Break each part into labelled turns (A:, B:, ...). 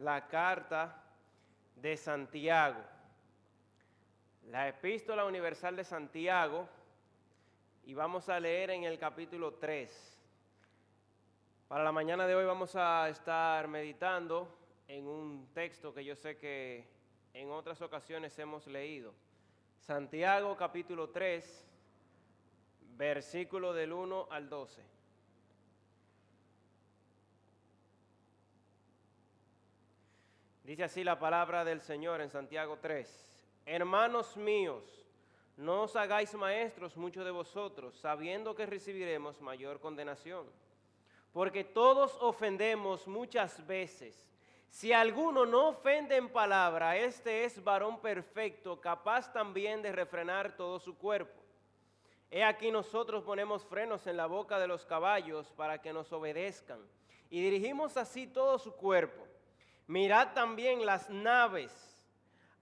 A: la carta de Santiago, la epístola universal de Santiago, y vamos a leer en el capítulo 3. Para la mañana de hoy vamos a estar meditando en un texto que yo sé que en otras ocasiones hemos leído. Santiago capítulo 3, versículo del 1 al 12. Dice así la palabra del Señor en Santiago 3. Hermanos míos, no os hagáis maestros muchos de vosotros, sabiendo que recibiremos mayor condenación. Porque todos ofendemos muchas veces. Si alguno no ofende en palabra, este es varón perfecto, capaz también de refrenar todo su cuerpo. He aquí nosotros ponemos frenos en la boca de los caballos para que nos obedezcan, y dirigimos así todo su cuerpo. Mirad también las naves,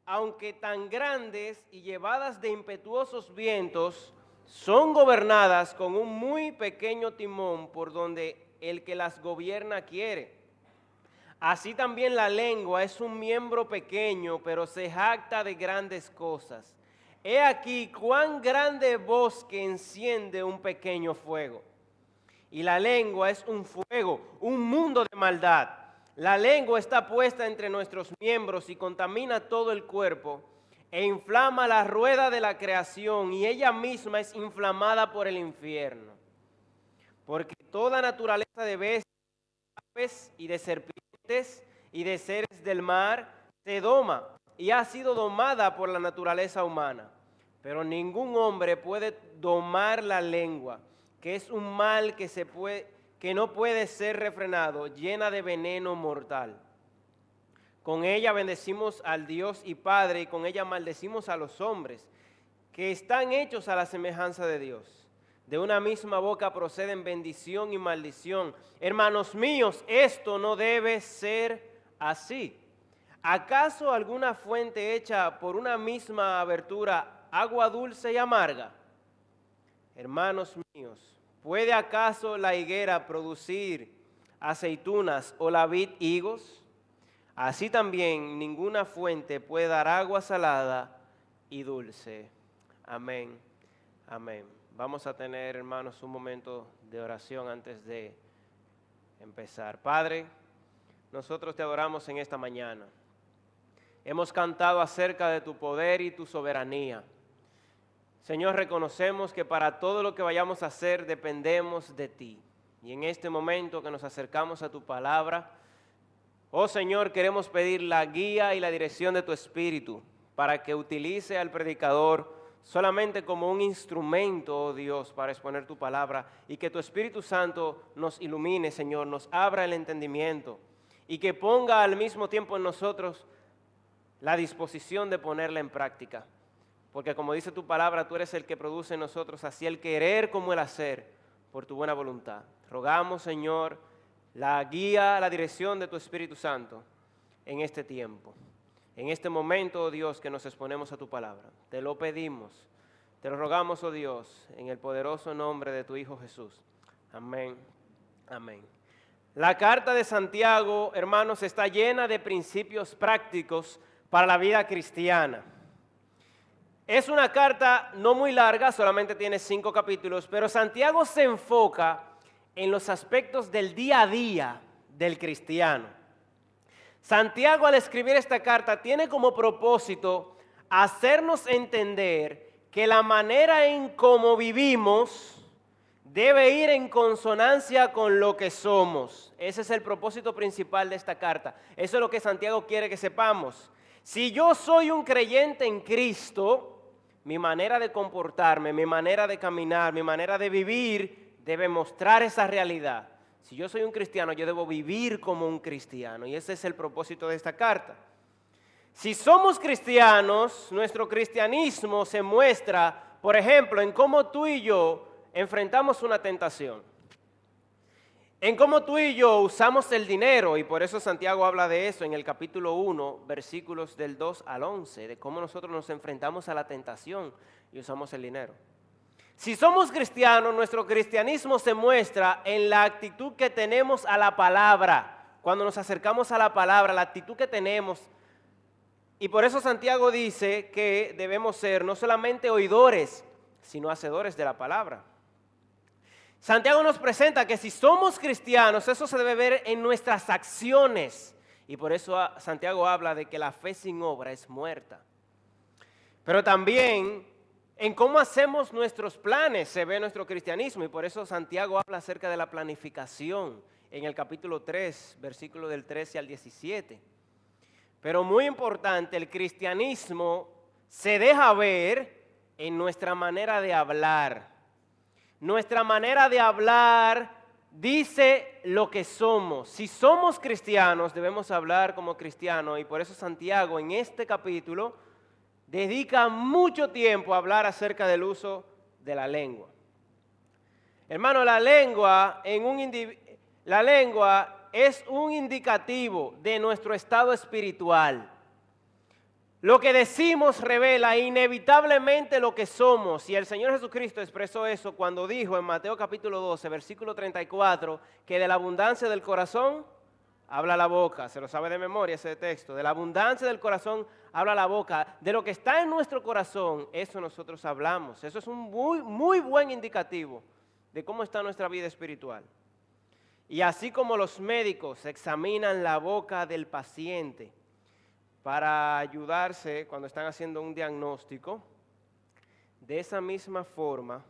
A: aunque tan grandes y llevadas de impetuosos vientos, son gobernadas con un muy pequeño timón por donde el que las gobierna quiere. Así también la lengua es un miembro pequeño, pero se jacta de grandes cosas. He aquí cuán grande bosque enciende un pequeño fuego. Y la lengua es un fuego, un mundo de maldad. La lengua está puesta entre nuestros miembros y contamina todo el cuerpo e inflama la rueda de la creación, y ella misma es inflamada por el infierno. Porque toda naturaleza de bestias y de serpientes y de seres del mar se doma y ha sido domada por la naturaleza humana. Pero ningún hombre puede domar la lengua, que es un mal que no puede ser refrenado, llena de veneno mortal. Con ella bendecimos al Dios y Padre, y con ella maldecimos a los hombres, que están hechos a la semejanza de Dios. De una misma boca proceden bendición y maldición. Hermanos míos, esto no debe ser así. ¿Acaso alguna fuente hecha por una misma abertura, agua dulce y amarga? Hermanos míos, ¿puede acaso la higuera producir aceitunas o la vid higos? Así también ninguna fuente puede dar agua salada y dulce. Amén. Amén. Vamos a tener, hermanos, un momento de oración antes de empezar. Padre, nosotros te adoramos en esta mañana. Hemos cantado acerca de tu poder y tu soberanía. Señor, reconocemos que para todo lo que vayamos a hacer dependemos de ti. Y en este momento que nos acercamos a tu palabra, oh Señor, queremos pedir la guía y la dirección de tu Espíritu para que utilice al predicador solamente como un instrumento, oh Dios, para exponer tu palabra, y que tu Espíritu Santo nos ilumine, Señor, nos abra el entendimiento y que ponga al mismo tiempo en nosotros la disposición de ponerla en práctica. Porque como dice tu palabra, tú eres el que produce en nosotros así el querer como el hacer por tu buena voluntad. Rogamos, Señor, la guía, la dirección de tu Espíritu Santo en este tiempo. En este momento, oh Dios, que nos exponemos a tu palabra. Te lo pedimos, te lo rogamos, oh Dios, en el poderoso nombre de tu Hijo Jesús. Amén, amén. La carta de Santiago, hermanos, está llena de principios prácticos para la vida cristiana. Es una carta no muy larga, solamente tiene 5 capítulos, pero Santiago se enfoca en los aspectos del día a día del cristiano. Santiago, al escribir esta carta, tiene como propósito hacernos entender que la manera en cómo vivimos debe ir en consonancia con lo que somos. Ese es el propósito principal de esta carta. Eso es lo que Santiago quiere que sepamos. Si yo soy un creyente en Cristo, mi manera de comportarme, mi manera de caminar, mi manera de vivir debe mostrar esa realidad. Si yo soy un cristiano, yo debo vivir como un cristiano, y ese es el propósito de esta carta. Si somos cristianos, nuestro cristianismo se muestra, por ejemplo, en cómo tú y yo enfrentamos una tentación, en cómo tú y yo usamos el dinero, y por eso Santiago habla de eso en el capítulo 1, versículos del 2 al 11, de cómo nosotros nos enfrentamos a la tentación y usamos el dinero. Si somos cristianos, nuestro cristianismo se muestra en la actitud que tenemos a la palabra. cuando nos acercamos a la palabra, la actitud que tenemos. Y por eso Santiago dice que debemos ser no solamente oidores, sino hacedores de la palabra. Santiago nos presenta que si somos cristianos, eso se debe ver en nuestras acciones. Y por eso Santiago habla de que la fe sin obra es muerta. Pero también en cómo hacemos nuestros planes se ve nuestro cristianismo. Y por eso Santiago habla acerca de la planificación en el capítulo 3, versículo del 13 al 17. Pero muy importante, el cristianismo se deja ver en nuestra manera de hablar. Nuestra manera de hablar dice lo que somos. Si somos cristianos, debemos hablar como cristianos. Y por eso Santiago en este capítulo dedica mucho tiempo a hablar acerca del uso de la lengua. Hermano, la lengua es un indicativo de nuestro estado espiritual. Lo que decimos revela inevitablemente lo que somos. Y el Señor Jesucristo expresó eso cuando dijo en Mateo capítulo 12, versículo 34, que de la abundancia del corazón habla la boca. Se lo sabe de memoria ese texto. De la abundancia del corazón habla la boca. De lo que está en nuestro corazón, eso nosotros hablamos. Eso es un muy buen indicativo de cómo está nuestra vida espiritual. Y así como los médicos examinan la boca del paciente para ayudarse cuando están haciendo un diagnóstico, de esa misma forma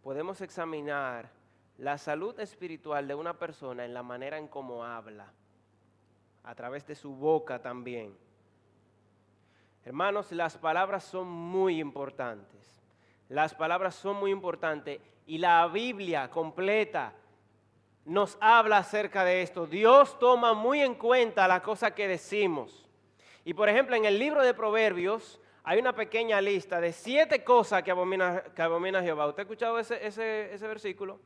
A: podemos examinar la salud espiritual de una persona en la manera en cómo habla, a través de su boca también. Hermanos, las palabras son muy importantes. Las palabras son muy importantes y la Biblia completa nos habla acerca de esto. Dios toma muy en cuenta las cosas que decimos. Y por ejemplo, en el libro de Proverbios hay una pequeña lista de 7 cosas que abomina Jehová. ¿Usted ha escuchado ese versículo?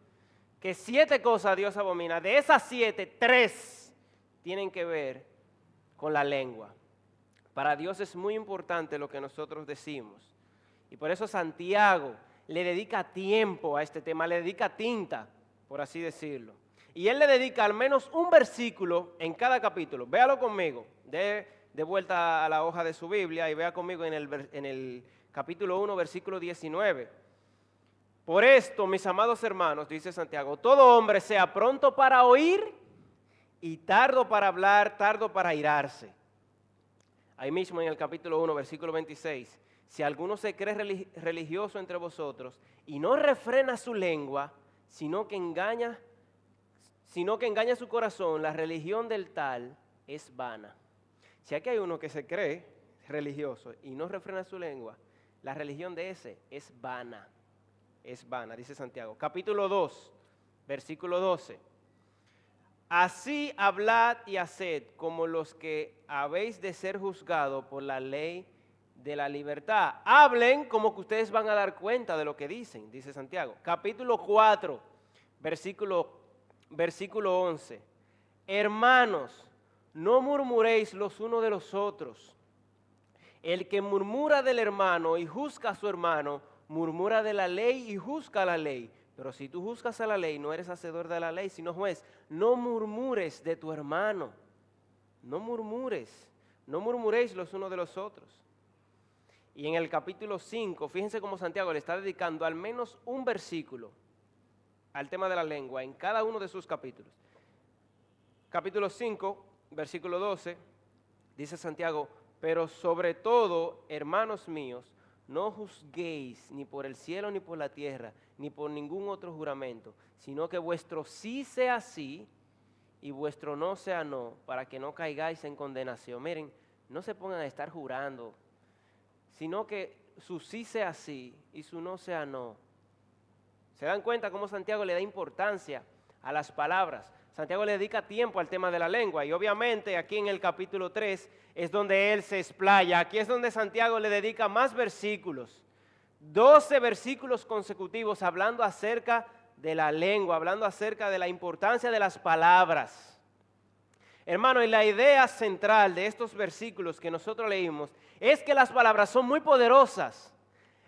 A: Que 7 cosas Dios abomina. De esas 7, 3 tienen que ver con la lengua. Para Dios es muy importante lo que nosotros decimos. Y por eso Santiago le dedica tiempo a este tema, le dedica tinta, por así decirlo. Y él le dedica al menos un versículo en cada capítulo. Véalo conmigo, de vuelta a la hoja de su Biblia y vea conmigo en el capítulo 1, versículo 19. Por esto, mis amados hermanos, dice Santiago, todo hombre sea pronto para oír y tardo para hablar, tardo para airarse. Ahí mismo en el capítulo 1, versículo 26, si alguno se cree religioso entre vosotros y no refrena su lengua, sino que engaña su corazón, la religión del tal es vana. Si aquí hay uno que se cree religioso y no refrena su lengua, la religión de ese es vana, dice Santiago. Capítulo 2, versículo 12. Así hablad y haced como los que habéis de ser juzgados por la ley de la libertad. Hablen como que ustedes van a dar cuenta de lo que dicen, dice Santiago. Capítulo 4, versículo 11. Hermanos, no murmuréis los unos de los otros. El que murmura del hermano y juzga a su hermano, murmura de la ley y juzga a la ley. Pero si tú juzgas a la ley, no eres hacedor de la ley, sino juez. No murmures de tu hermano. No murmuréis los unos de los otros. Y en el capítulo 5, fíjense cómo Santiago le está dedicando al menos un versículo al tema de la lengua en cada uno de sus capítulos. Capítulo 5, versículo 12, dice Santiago, pero sobre todo, hermanos míos, no juzguéis ni por el cielo ni por la tierra, ni por ningún otro juramento, sino que vuestro sí sea sí y vuestro no sea no, para que no caigáis en condenación. Miren, no se pongan a estar jurando, sino que su sí sea sí y su no sea no. ¿Se dan cuenta cómo Santiago le da importancia a las palabras? Santiago le dedica tiempo al tema de la lengua y obviamente aquí en el capítulo 3 es donde él se explaya. Aquí es donde Santiago le dedica más versículos, 12 versículos consecutivos hablando acerca de la lengua, hablando acerca de la importancia de las palabras. Hermano, y la idea central de estos versículos que nosotros leímos es que las palabras son muy poderosas.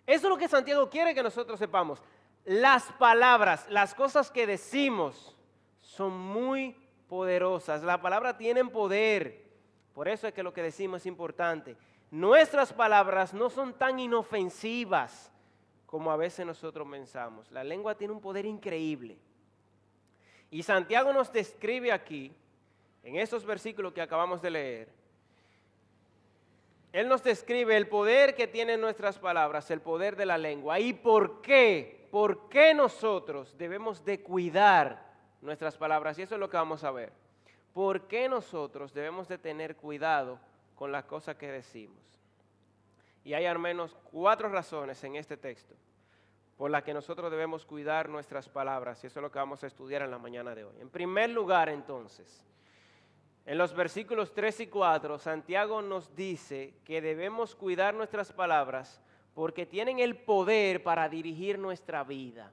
A: Eso es lo que Santiago quiere que nosotros sepamos. Las palabras, las cosas que decimos son muy poderosas. Las palabras tienen poder. Por eso es que lo que decimos es importante. Nuestras palabras no son tan inofensivas como a veces nosotros pensamos. La lengua tiene un poder increíble. Y Santiago nos describe aquí, en estos versículos que acabamos de leer, él nos describe el poder que tienen nuestras palabras, el poder de la lengua. ¿Y por qué? ¿Por qué nosotros debemos de cuidar nuestras palabras? Y eso es lo que vamos a ver. ¿Por qué nosotros debemos de tener cuidado con las cosas que decimos? Y hay al menos 4 razones en este texto por las que nosotros debemos cuidar nuestras palabras, y eso es lo que vamos a estudiar en la mañana de hoy. En primer lugar, entonces, en los versículos 3 y 4, Santiago nos dice que debemos cuidar nuestras palabras porque tienen el poder para dirigir nuestra vida.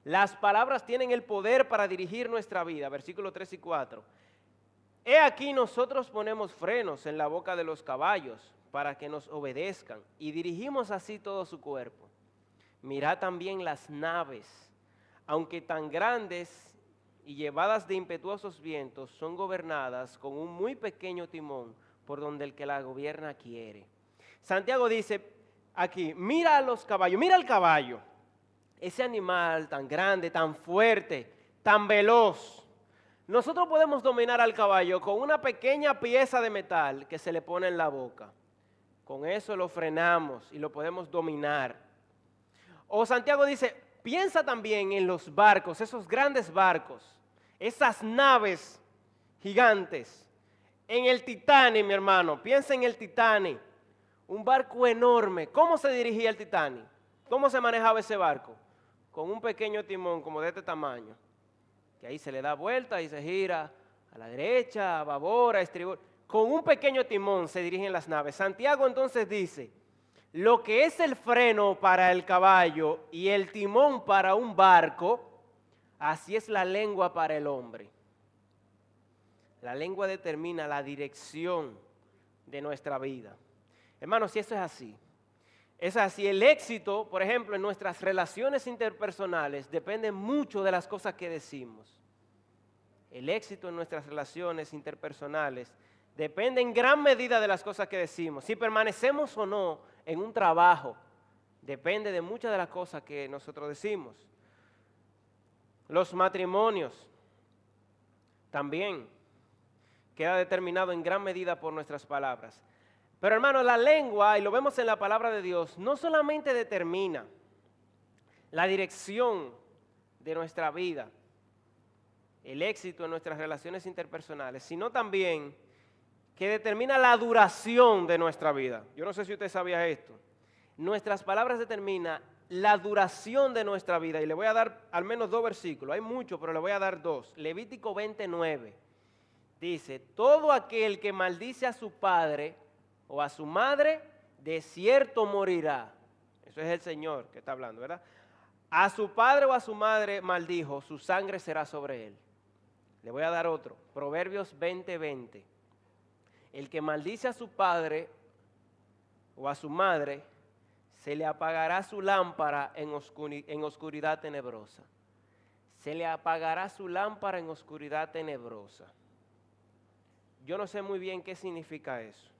A: Las palabras tienen el poder para dirigir nuestra vida, versículos 3 y 4. He aquí nosotros ponemos frenos en la boca de los caballos para que nos obedezcan y dirigimos así todo su cuerpo. Mirad también las naves, aunque tan grandes y llevadas de impetuosos vientos, son gobernadas con un muy pequeño timón por donde el que la gobierna quiere. Santiago dice aquí, mira a los caballos, mira al caballo, ese animal tan grande, tan fuerte, tan veloz. Nosotros podemos dominar al caballo con una pequeña pieza de metal que se le pone en la boca. Con eso lo frenamos y lo podemos dominar. O Santiago dice, piensa también en los barcos, esos grandes barcos, esas naves gigantes. En el Titanic, mi hermano, piensa en el Titanic, un barco enorme. ¿Cómo se dirigía el Titanic? ¿Cómo se manejaba ese barco? Con un pequeño timón como de este tamaño, que ahí se le da vuelta y se gira a la derecha, a babor, a estribor. Con un pequeño timón se dirigen las naves. Santiago entonces dice, lo que es el freno para el caballo y el timón para un barco, así es la lengua para el hombre. La lengua determina la dirección de nuestra vida. Hermanos, si eso es así, el éxito, por ejemplo, en nuestras relaciones interpersonales depende mucho de las cosas que decimos. El éxito en nuestras relaciones interpersonales depende en gran medida de las cosas que decimos. Si permanecemos o no en un trabajo, depende de muchas de las cosas que nosotros decimos. Los matrimonios también queda determinado en gran medida por nuestras palabras. Pero hermano, la lengua, y lo vemos en la palabra de Dios, no solamente determina la dirección de nuestra vida, el éxito en nuestras relaciones interpersonales, sino también que determina la duración de nuestra vida. Yo no sé si usted sabía esto. Nuestras palabras determinan la duración de nuestra vida. Y le voy a dar al menos 2 versículos. Hay muchos, pero le voy a dar 2. Levítico 29 dice, todo aquel que maldice a su padre o a su madre, de cierto morirá. Eso es el Señor que está hablando, ¿verdad? A su padre o a su madre maldijo, su sangre será sobre él. Le voy a dar otro. Proverbios 20:20. El que maldice a su padre o a su madre, se le apagará su lámpara en oscuridad tenebrosa. Se le apagará su lámpara en oscuridad tenebrosa. Yo no sé muy bien qué significa eso.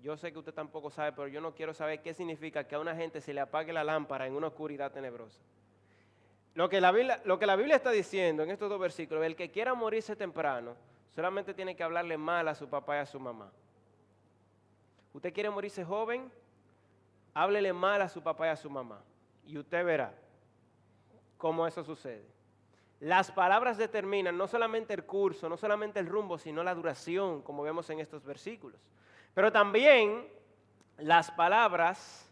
A: Yo sé que usted tampoco sabe, pero yo no quiero saber qué significa que a una gente se le apague la lámpara en una oscuridad tenebrosa. Lo que la Biblia está diciendo en estos 2 versículos, el que quiera morirse temprano, solamente tiene que hablarle mal a su papá y a su mamá. ¿Usted quiere morirse joven? Háblele mal a su papá y a su mamá. Y usted verá cómo eso sucede. Las palabras determinan no solamente el curso, no solamente el rumbo, sino la duración, como vemos en estos versículos. Pero también las palabras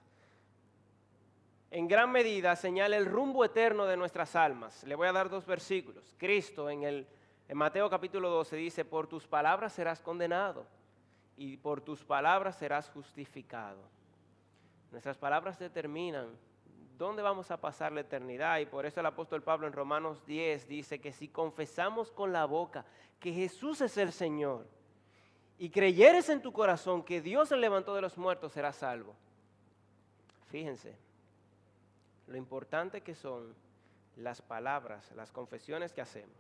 A: en gran medida señalan el rumbo eterno de nuestras almas. Le voy a dar 2 versículos. Cristo en Mateo capítulo 12 dice, por tus palabras serás condenado y por tus palabras serás justificado. Nuestras palabras determinan dónde vamos a pasar la eternidad, y por eso el apóstol Pablo en Romanos 10 dice que si confesamos con la boca que Jesús es el Señor y creyeres en tu corazón que Dios le levantó de los muertos, serás salvo. Fíjense lo importante que son las palabras, las confesiones que hacemos.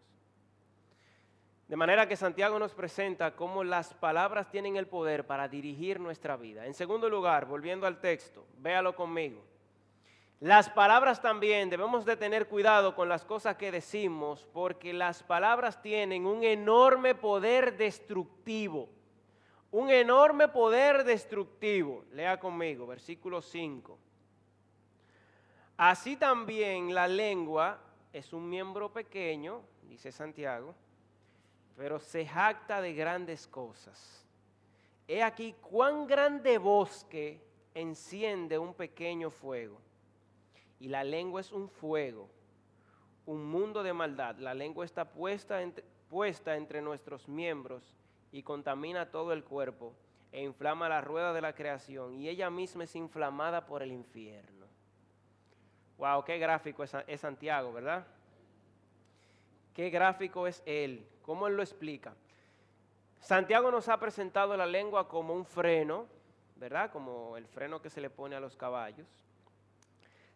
A: De manera que Santiago nos presenta cómo las palabras tienen el poder para dirigir nuestra vida. En segundo lugar, volviendo al texto, véalo conmigo. Las palabras también, debemos de tener cuidado con las cosas que decimos, porque las palabras tienen un enorme poder destructivo. Un enorme poder destructivo. Lea conmigo, versículo 5. Así también la lengua es un miembro pequeño, dice Santiago, pero se jacta de grandes cosas. He aquí cuán grande bosque enciende un pequeño fuego. Y la lengua es un fuego, un mundo de maldad. La lengua está puesta entre nuestros miembros y contamina todo el cuerpo e inflama la rueda de la creación, y ella misma es inflamada por el infierno. Wow, qué gráfico es Santiago, ¿verdad? Qué gráfico es él. ¿Cómo él lo explica? Santiago nos ha presentado la lengua como un freno, ¿verdad? Como el freno que se le pone a los caballos.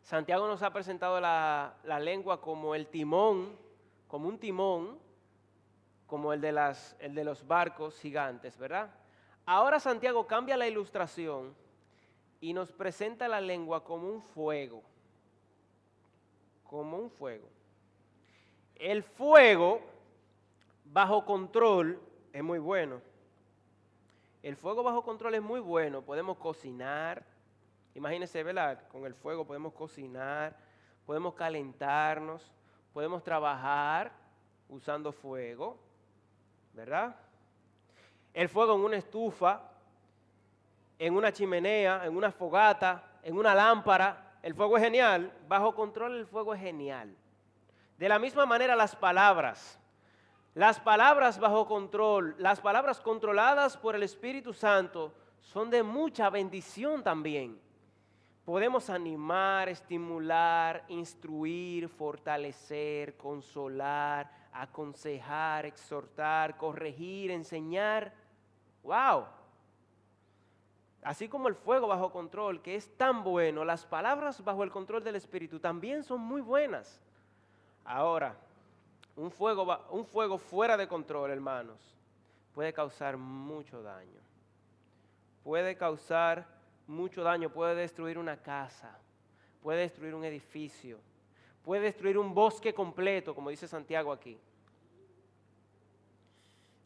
A: Santiago nos ha presentado la lengua como el timón, como un timón, como el de los barcos gigantes, ¿verdad? Ahora Santiago cambia la ilustración y nos presenta la lengua como un fuego. Como un fuego. El fuego bajo control es muy bueno. El fuego bajo control es muy bueno. Podemos cocinar. Imagínense, ¿verdad? Con el fuego podemos cocinar, podemos calentarnos, podemos trabajar usando fuego, ¿verdad? El fuego en una estufa, en una chimenea, en una fogata, en una lámpara. El fuego es genial. Bajo control el fuego es genial. De la misma manera las palabras bajo control, las palabras controladas por el Espíritu Santo son de mucha bendición también. Podemos animar, estimular, instruir, fortalecer, consolar, aconsejar, exhortar, corregir, enseñar. ¡Wow! Así como el fuego bajo control, que es tan bueno, las palabras bajo el control del Espíritu también son muy buenas. Ahora, un fuego fuera de control, hermanos, puede causar mucho daño. Puede causar mucho daño, puede destruir una casa, puede destruir un edificio, puede destruir un bosque completo, como dice Santiago aquí.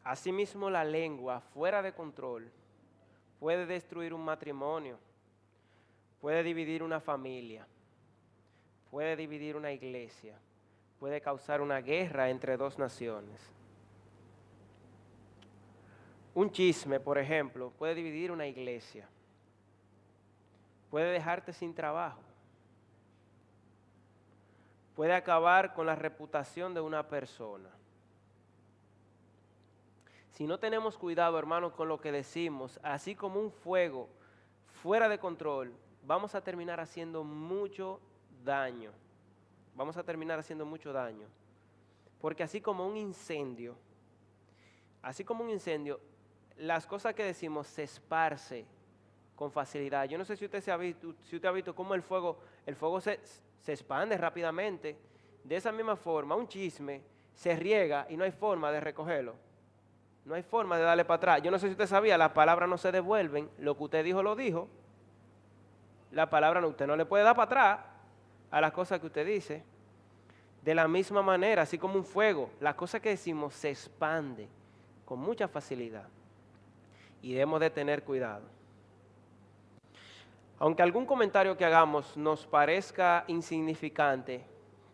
A: Asimismo, la lengua fuera de control puede destruir un matrimonio, puede dividir una familia, puede dividir una iglesia, puede causar una guerra entre dos naciones. Un chisme, por ejemplo, puede dividir una iglesia, puede dejarte sin trabajo, puede acabar con la reputación de una persona. Si no tenemos cuidado, hermanos, con lo que decimos, así como un fuego fuera de control, vamos a terminar haciendo mucho daño. Vamos a terminar haciendo mucho daño. Porque así como un incendio, las cosas que decimos se esparce con facilidad. Yo no sé si usted ha visto cómo el fuego se expande rápidamente. De esa misma forma, un chisme se riega y no hay forma de recogerlo. No hay forma de darle para atrás. Yo no sé si usted sabía, las palabras no se devuelven. Lo que usted dijo, lo dijo. La palabra usted no le puede dar para atrás a las cosas que usted dice. De la misma manera, así como un fuego, las cosas que decimos se expanden con mucha facilidad. Y debemos de tener cuidado. Aunque algún comentario que hagamos nos parezca insignificante,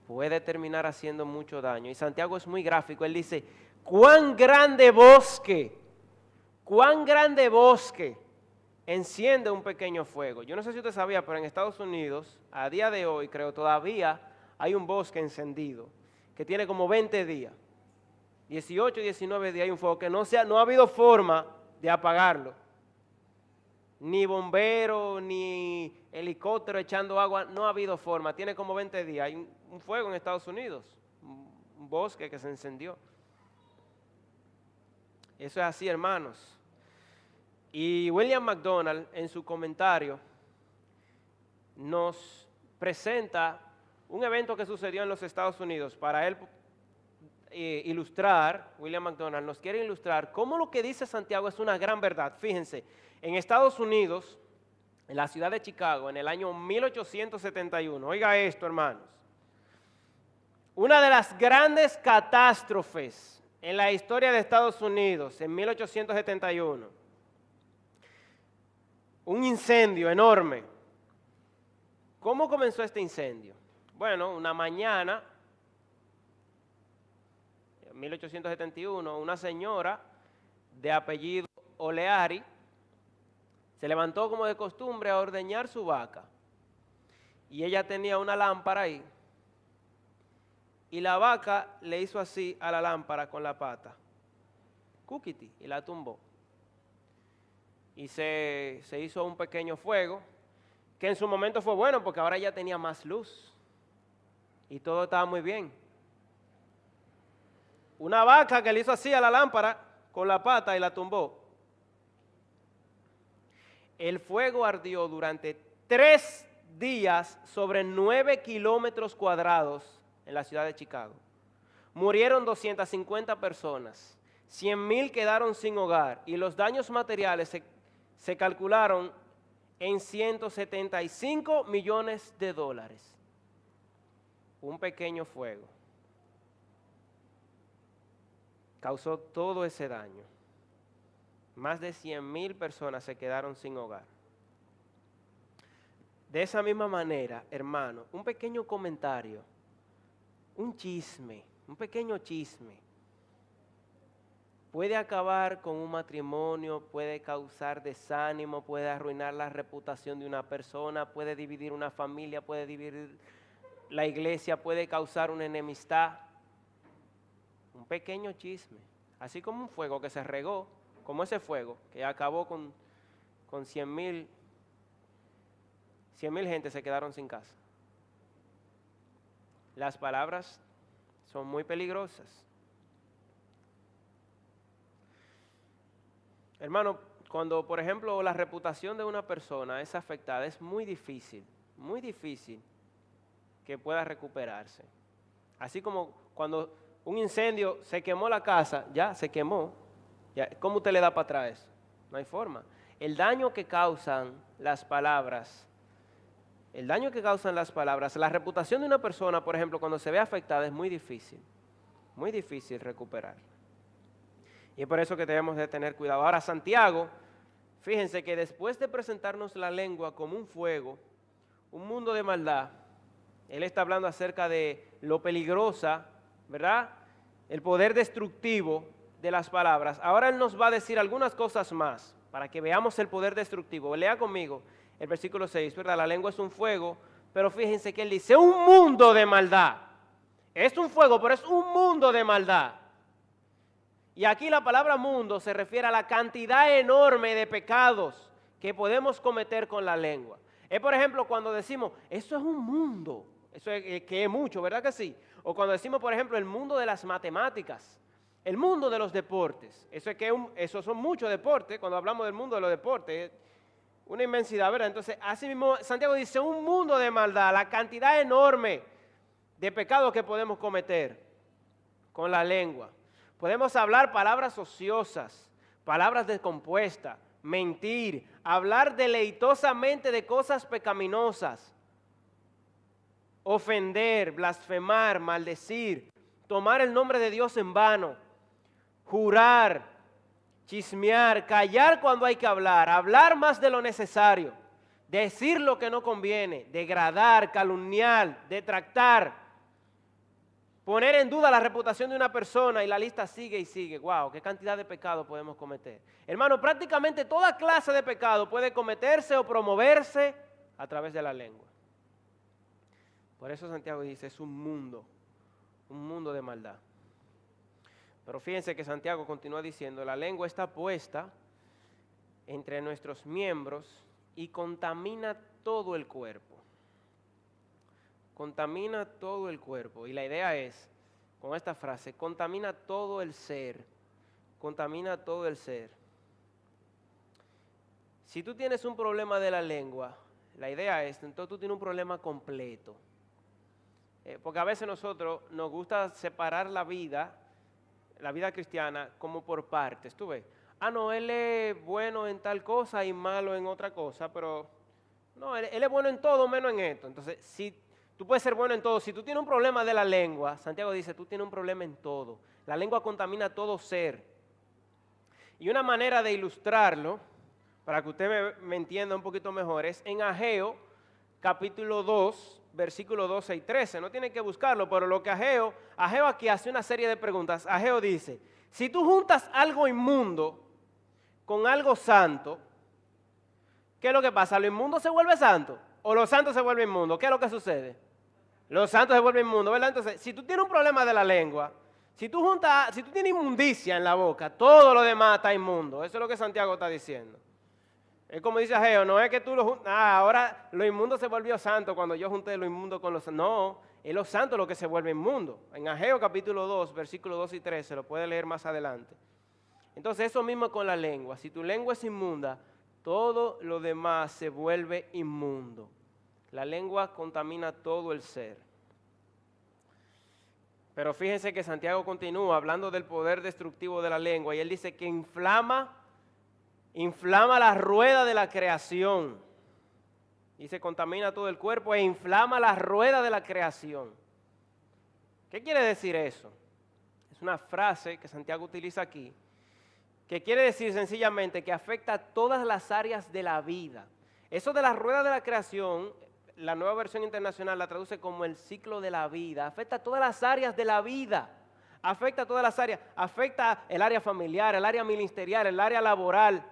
A: puede terminar haciendo mucho daño. Y Santiago es muy gráfico. Él dice, cuán grande bosque enciende un pequeño fuego. Yo no sé si usted sabía, pero en Estados Unidos, a día de hoy, creo, todavía hay un bosque encendido que tiene como 20 días. 18, 19 días hay un fuego que no ha habido forma de apagarlo. Ni bombero, ni helicóptero echando agua, no ha habido forma. Tiene como 20 días. Hay un fuego en Estados Unidos, un bosque que se encendió. Eso es así, hermanos. Y William MacDonald, en su comentario, nos presenta un evento que sucedió en los Estados Unidos. Para él ilustrar, William MacDonald nos quiere ilustrar cómo lo que dice Santiago es una gran verdad. Fíjense, en Estados Unidos, en la ciudad de Chicago, en el año 1871, oiga esto, hermanos, una de las grandes catástrofes en la historia de Estados Unidos, en 1871, un incendio enorme. ¿Cómo comenzó este incendio? Bueno, una mañana, en 1871, una señora de apellido O'Leary se levantó como de costumbre a ordeñar su vaca. Y ella tenía una lámpara ahí. Y la vaca le hizo así a la lámpara con la pata. Cúquiti, y la tumbó. Y se hizo un pequeño fuego, que en su momento fue bueno porque ahora ya tenía más luz. Y todo estaba muy bien. Una vaca que le hizo así a la lámpara con la pata y la tumbó. El fuego ardió durante 3 días sobre 9 kilómetros cuadrados en la ciudad de Chicago. Murieron 250 personas, 100,000 quedaron sin hogar y los daños materiales se calcularon en 175 millones de dólares. Un pequeño fuego causó todo ese daño. Más de 100,000 personas se quedaron sin hogar. De esa misma manera, hermano, un pequeño comentario, un chisme, un pequeño chisme, puede acabar con un matrimonio, puede causar desánimo, puede arruinar la reputación de una persona, puede dividir una familia, puede dividir la iglesia, puede causar una enemistad. Un pequeño chisme, así como un fuego que se regó, como ese fuego que acabó con 100,000 gente se quedaron sin casa. Las palabras son muy peligrosas. Hermano, cuando por ejemplo la reputación de una persona es afectada, es muy difícil que pueda recuperarse. Así como cuando un incendio se quemó la casa, ya se quemó, ya, ¿cómo usted le da para atrás? No hay forma. El daño que causan las palabras, la reputación de una persona, por ejemplo, cuando se ve afectada es muy difícil recuperar. Y es por eso que debemos de tener cuidado. Ahora, Santiago, fíjense que después de presentarnos la lengua como un fuego, un mundo de maldad, él está hablando acerca de lo peligrosa, ¿verdad? El poder destructivo de las palabras. Ahora él nos va a decir algunas cosas más para que veamos el poder destructivo. Lea conmigo el versículo 6, ¿verdad? La lengua es un fuego, pero fíjense que él dice un mundo de maldad. Es un fuego, pero es un mundo de maldad. Y aquí la palabra mundo se refiere a la cantidad enorme de pecados que podemos cometer con la lengua. Es por ejemplo cuando decimos, eso es un mundo, eso es que es mucho, ¿verdad que sí? O cuando decimos, por ejemplo, el mundo de las matemáticas, el mundo de los deportes, eso son muchos deportes, cuando hablamos del mundo de los deportes, una inmensidad, ¿verdad? Entonces, así mismo Santiago dice, un mundo de maldad, la cantidad enorme de pecados que podemos cometer con la lengua. Podemos hablar palabras ociosas, palabras descompuestas, mentir, hablar deleitosamente de cosas pecaminosas, ofender, blasfemar, maldecir, tomar el nombre de Dios en vano, jurar, chismear, callar cuando hay que hablar más de lo necesario, decir lo que no conviene, degradar, calumniar, detractar, poner en duda la reputación de una persona y la lista sigue y sigue. ¡Wow! ¿Qué cantidad de pecados podemos cometer? Hermano, prácticamente toda clase de pecado puede cometerse o promoverse a través de la lengua. Por eso Santiago dice, es un mundo de maldad. Pero fíjense que Santiago continúa diciendo, la lengua está puesta entre nuestros miembros y contamina todo el cuerpo. Contamina todo el cuerpo. Y la idea es, con esta frase, contamina todo el ser. Contamina todo el ser. Si tú tienes un problema de la lengua, la idea es, entonces tú tienes un problema completo. Porque a veces nosotros nos gusta separar la vida la vida cristiana como por partes, tú ves. Ah, no, él es bueno en tal cosa y malo en otra cosa, pero no, él es bueno en todo menos en esto. Entonces, si tú puedes ser bueno en todo, si tú tienes un problema de la lengua, Santiago dice, tú tienes un problema en todo. La lengua contamina todo ser. Y una manera de ilustrarlo, para que usted me entienda un poquito mejor, es en Ageo, capítulo 2, versículos 12 y 13. No tiene que buscarlo, pero lo que Ageo aquí hace una serie de preguntas. Ageo dice, si tú juntas algo inmundo con algo santo, ¿qué es lo que pasa? ¿Lo inmundo se vuelve santo? ¿O lo santo se vuelve inmundo? ¿Qué es lo que sucede? Los santos se vuelven inmundos, ¿verdad? Entonces, si tú tienes un problema de la lengua, si tú tienes inmundicia en la boca, todo lo demás está inmundo. Eso es lo que Santiago está diciendo. Es como dice Ageo, no es que tú lo juntas, ahora lo inmundo se volvió santo cuando yo junté lo inmundo con los santos. No, es lo santo lo que se vuelve inmundo. En Ageo capítulo 2, versículos 2 y 3, se lo puede leer más adelante. Entonces, eso mismo con la lengua. Si tu lengua es inmunda, todo lo demás se vuelve inmundo. La lengua contamina todo el ser. Pero fíjense que Santiago continúa hablando del poder destructivo de la lengua y él dice que inflama la rueda de la creación. Dice, contamina todo el cuerpo e inflama la rueda de la creación. ¿Qué quiere decir eso? Es una frase que Santiago utiliza aquí, que quiere decir sencillamente que afecta a todas las áreas de la vida. Eso de la rueda de la creación, la Nueva Versión Internacional la traduce como el ciclo de la vida. Afecta a todas las áreas de la vida. Afecta a todas las áreas. Afecta el área familiar, el área ministerial, el área laboral.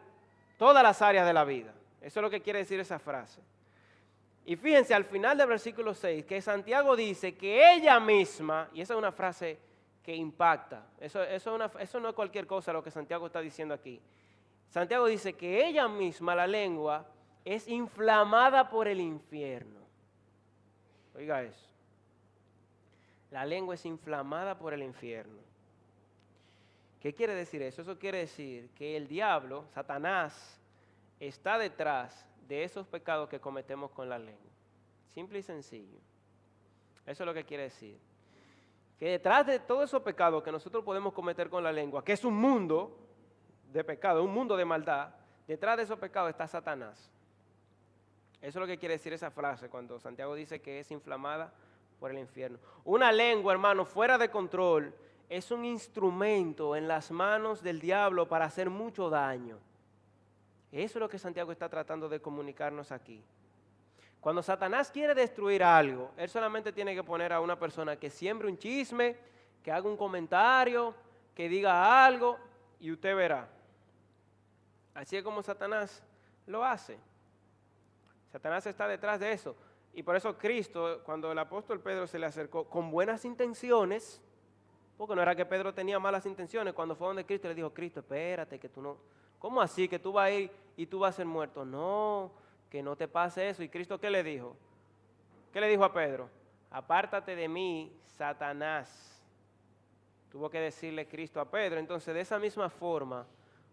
A: Todas las áreas de la vida. Eso es lo que quiere decir esa frase. Y fíjense al final del versículo 6 que Santiago dice que ella misma, y esa es una frase que impacta. Eso no es cualquier cosa lo que Santiago está diciendo aquí. Santiago dice que ella misma, la lengua, es inflamada por el infierno. Oiga eso. La lengua es inflamada por el infierno. ¿Qué quiere decir eso? Eso quiere decir que el diablo, Satanás, está detrás de esos pecados que cometemos con la lengua. Simple y sencillo. Eso es lo que quiere decir. Que detrás de todos esos pecados que nosotros podemos cometer con la lengua, que es un mundo de pecado, un mundo de maldad, detrás de esos pecados está Satanás. Eso es lo que quiere decir esa frase cuando Santiago dice que es inflamada por el infierno. Una lengua, hermano, fuera de control, es un instrumento en las manos del diablo para hacer mucho daño. Eso es lo que Santiago está tratando de comunicarnos aquí. Cuando Satanás quiere destruir algo, él solamente tiene que poner a una persona que siembre un chisme, que haga un comentario, que diga algo, y usted verá. Así es como Satanás lo hace. Satanás está detrás de eso. Y por eso Cristo, cuando el apóstol Pedro se le acercó con buenas intenciones, porque no era que Pedro tenía malas intenciones, cuando fue donde Cristo le dijo, Cristo, espérate, que tú no, ¿cómo así? Que tú vas a ir y tú vas a ser muerto. No, que no te pase eso. ¿Y Cristo qué le dijo? ¿Qué le dijo a Pedro? Apártate de mí, Satanás. Tuvo que decirle Cristo a Pedro. Entonces, de esa misma forma,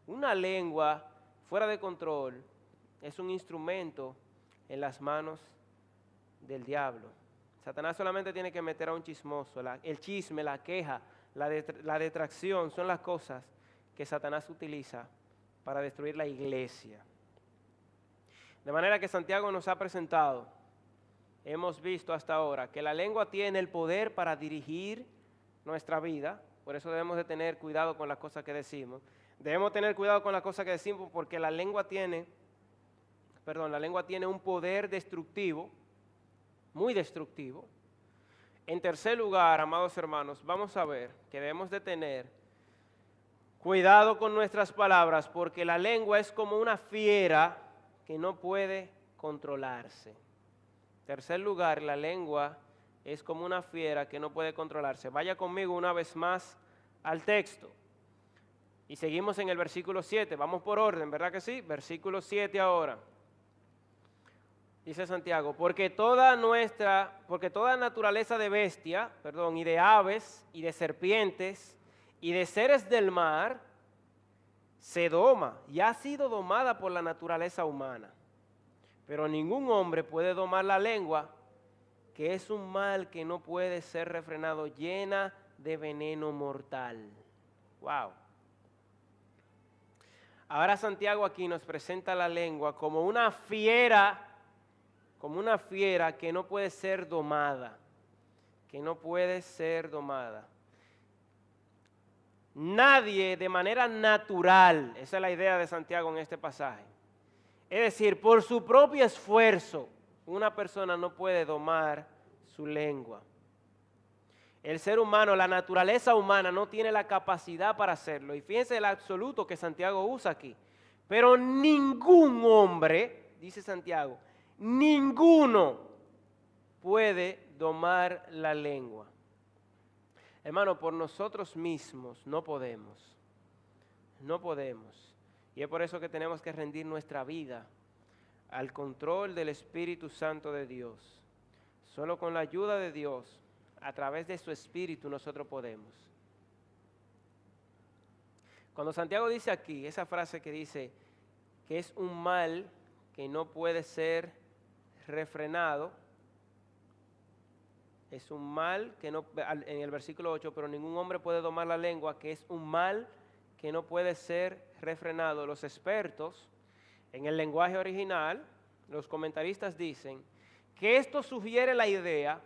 A: una lengua fuera de control es un instrumento en las manos del diablo. Satanás solamente tiene que meter a un chismoso. El chisme, la queja, la detracción son las cosas que Satanás utiliza para destruir la iglesia. De manera que Santiago nos ha presentado, hemos visto hasta ahora, que la lengua tiene el poder para dirigir nuestra vida. Por eso debemos de tener cuidado con las cosas que decimos. Debemos tener cuidado con las cosas que decimos porque la lengua tiene un poder destructivo, muy destructivo. En tercer lugar, amados hermanos, vamos a ver que debemos de tener cuidado con nuestras palabras porque la lengua es como una fiera que no puede controlarse. En tercer lugar, la lengua es como una fiera que no puede controlarse. Vaya conmigo una vez más al texto. Y seguimos en el versículo 7. Vamos por orden, ¿verdad que sí? Versículo 7 ahora. Dice Santiago, porque toda naturaleza de bestia, y de aves, y de serpientes, y de seres del mar, se doma y ha sido domada por la naturaleza humana. Pero ningún hombre puede domar la lengua, que es un mal que no puede ser refrenado, llena de veneno mortal. Wow. Ahora Santiago aquí nos presenta la lengua como una fiera que no puede ser domada, Nadie de manera natural, esa es la idea de Santiago en este pasaje. Es decir, por su propio esfuerzo, una persona no puede domar su lengua. El ser humano, la naturaleza humana no tiene la capacidad para hacerlo. Y fíjense el absoluto que Santiago usa aquí. Pero ningún hombre, dice Santiago, ninguno puede domar la lengua. Hermano, por nosotros mismos no podemos. No podemos. Y es por eso que tenemos que rendir nuestra vida al control del Espíritu Santo de Dios. Solo con la ayuda de Dios, a través de su Espíritu, nosotros podemos. Cuando Santiago dice aquí, esa frase que dice que es un mal que no puede ser refrenado, es un mal que no, en el versículo 8, pero ningún hombre puede domar la lengua, que es un mal que no puede ser refrenado. Los expertos en el lenguaje original, los comentaristas dicen que esto sugiere la idea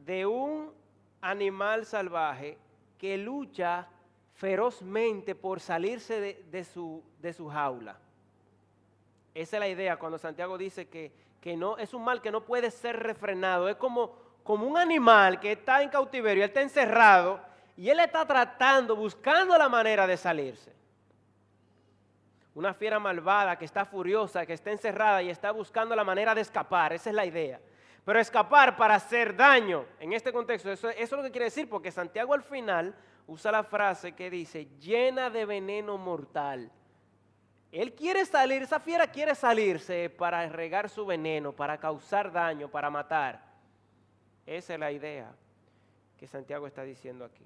A: de un animal salvaje que lucha ferozmente por salirse de su jaula. Esa es la idea cuando Santiago dice que no, es un mal que no puede ser refrenado. Es como un animal que está en cautiverio, él está encerrado y él está buscando la manera de salirse. Una fiera malvada que está furiosa, que está encerrada y está buscando la manera de escapar, esa es la idea. Pero escapar para hacer daño, en este contexto, eso es lo que quiere decir, porque Santiago al final usa la frase que dice, llena de veneno mortal. Él quiere salir, esa fiera quiere salirse para regar su veneno, para causar daño, para matar. Esa es la idea que Santiago está diciendo aquí.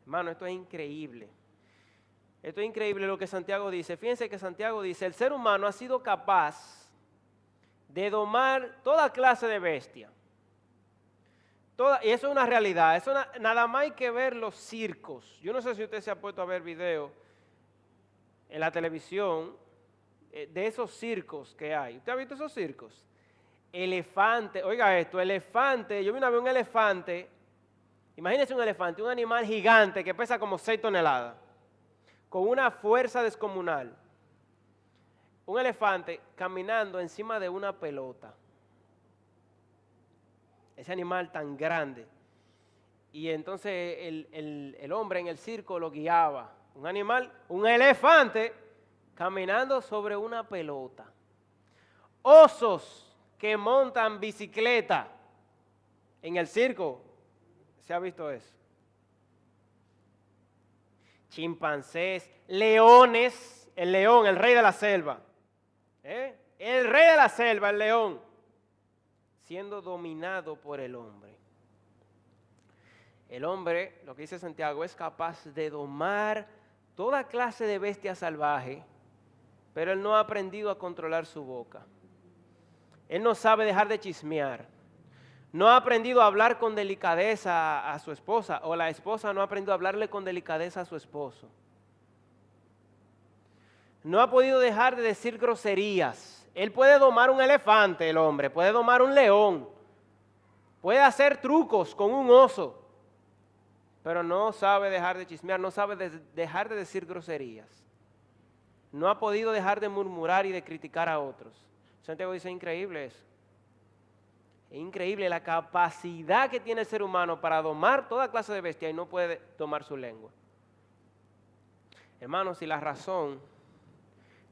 A: Hermano, esto es increíble. Esto es increíble lo que Santiago dice. Fíjense que Santiago dice, el ser humano ha sido capaz de domar toda clase de bestia. Y eso es una realidad. Eso nada más hay que ver los circos. Yo no sé si usted se ha puesto a ver videos en la televisión de esos circos que hay. ¿Usted ha visto esos circos? Elefante, oiga esto, elefante. Yo vi una vez un elefante. Imagínense un elefante, un animal gigante que pesa como 6 toneladas. Con una fuerza descomunal. Un elefante caminando encima de una pelota. Ese animal tan grande. Y entonces el hombre en el circo lo guiaba. Un elefante caminando sobre una pelota. Osos que montan bicicleta en el circo. ¿Se ha visto eso? Chimpancés, leones, el león, el rey de la selva. El rey de la selva, el león, siendo dominado por el hombre. El hombre, lo que dice Santiago, es capaz de domar toda clase de bestia salvaje, pero él no ha aprendido a controlar su boca. Él no sabe dejar de chismear. No ha aprendido a hablar con delicadeza a su esposa, o la esposa no ha aprendido a hablarle con delicadeza a su esposo. No ha podido dejar de decir groserías. Él puede domar un elefante, el hombre, puede domar un león, puede hacer trucos con un oso, pero no sabe dejar de chismear, no sabe dejar de decir groserías. No ha podido dejar de murmurar y de criticar a otros. Santiago dice, increíble eso. Es increíble la capacidad que tiene el ser humano para domar toda clase de bestia y no puede domar su lengua. Hermanos, y la razón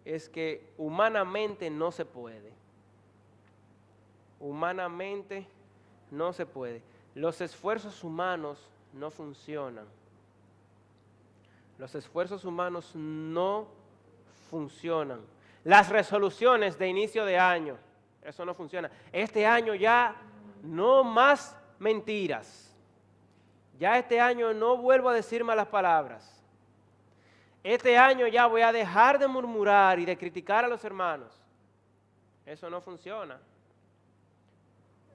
A: es que humanamente no se puede. Humanamente no se puede. Los esfuerzos humanos no funcionan. Los esfuerzos humanos no funcionan. Las resoluciones de inicio de año, eso no funciona. Este año ya no más mentiras. Ya este año no vuelvo a decir malas palabras. Este año ya voy a dejar de murmurar y de criticar a los hermanos. Eso no funciona.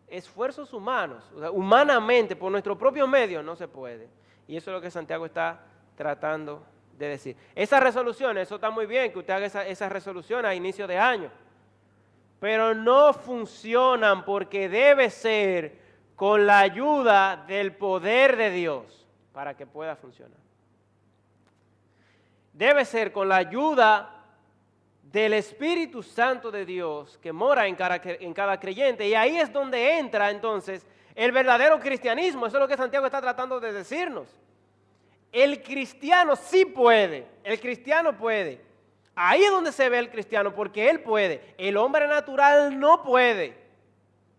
A: Esfuerzos humanos, o sea, humanamente, por nuestro propio medio, no se puede. Y eso es lo que Santiago está tratando de decir. Esas resoluciones, eso está muy bien, que usted haga esas resoluciones a inicio de año. Pero no funcionan porque debe ser con la ayuda del poder de Dios para que pueda funcionar. Debe ser con la ayuda del Espíritu Santo de Dios que mora en cada creyente. Y ahí es donde entra entonces el verdadero cristianismo. Eso es lo que Santiago está tratando de decirnos. El cristiano sí puede, el cristiano puede. Ahí es donde se ve el cristiano, porque él puede. El hombre natural no puede,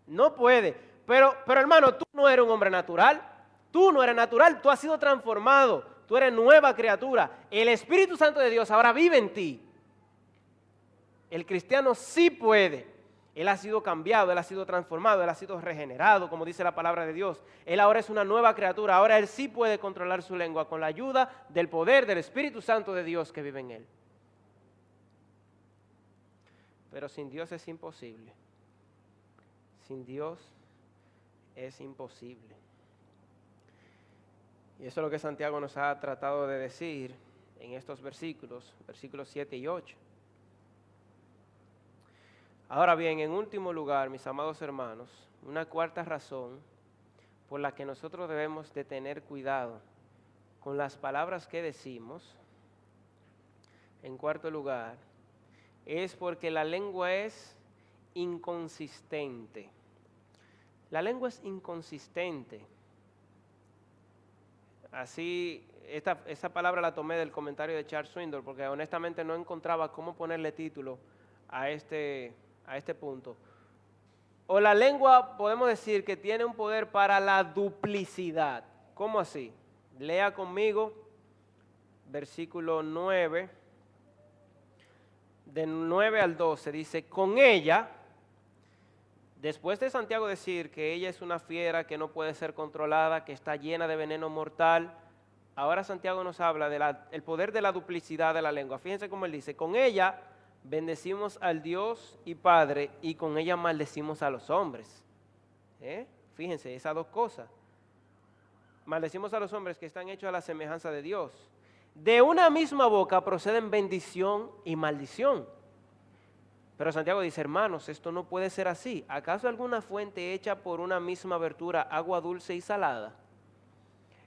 A: no puede. Pero hermano, tú no eres un hombre natural, tú no eres natural, tú has sido transformado, tú eres nueva criatura. El Espíritu Santo de Dios ahora vive en ti. El cristiano sí puede. Él ha sido cambiado, él ha sido transformado, él ha sido regenerado, como dice la palabra de Dios. Él ahora es una nueva criatura, ahora él sí puede controlar su lengua con la ayuda del poder del Espíritu Santo de Dios que vive en él. Pero sin Dios es imposible. Sin Dios es imposible. Y eso es lo que Santiago nos ha tratado de decir en estos versículos 7 y 8. Ahora bien, en último lugar, mis amados hermanos, una cuarta razón por la que nosotros debemos de tener cuidado con las palabras que decimos, en cuarto lugar, es porque la lengua es inconsistente. La lengua es inconsistente. Así, esa palabra la tomé del comentario de Charles Swindoll, porque honestamente no encontraba cómo ponerle título a este punto. O la lengua podemos decir que tiene un poder para la duplicidad. ¿Cómo así? Lea conmigo versículo 9, de 9 al 12, dice, con ella, después de Santiago decir que ella es una fiera que no puede ser controlada, que está llena de veneno mortal, ahora Santiago nos habla del poder de la duplicidad de la lengua. Fíjense cómo él dice, con ella bendecimos al Dios y Padre y con ella maldecimos a los hombres. Fíjense, esas dos cosas. Maldecimos a los hombres que están hechos a la semejanza de Dios. De una misma boca proceden bendición y maldición. Pero Santiago dice, hermanos, esto no puede ser así. ¿Acaso alguna fuente hecha por una misma abertura, agua dulce y salada?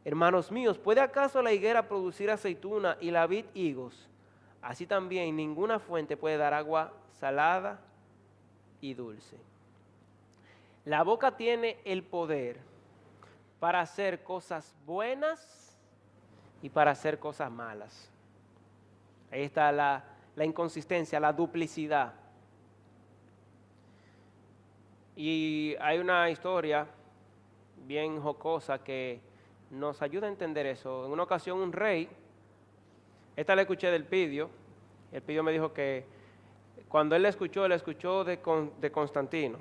A: Hermanos míos, ¿puede acaso la higuera producir aceituna y la vid higos? Así también ninguna fuente puede dar agua salada y dulce. La boca tiene el poder para hacer cosas buenas y para hacer cosas malas. Ahí está la inconsistencia, la duplicidad. Y hay una historia bien jocosa que nos ayuda a entender eso. En una ocasión un rey, esta la escuché del Pidio. El Pidio me dijo que cuando él la escuchó de Constantino.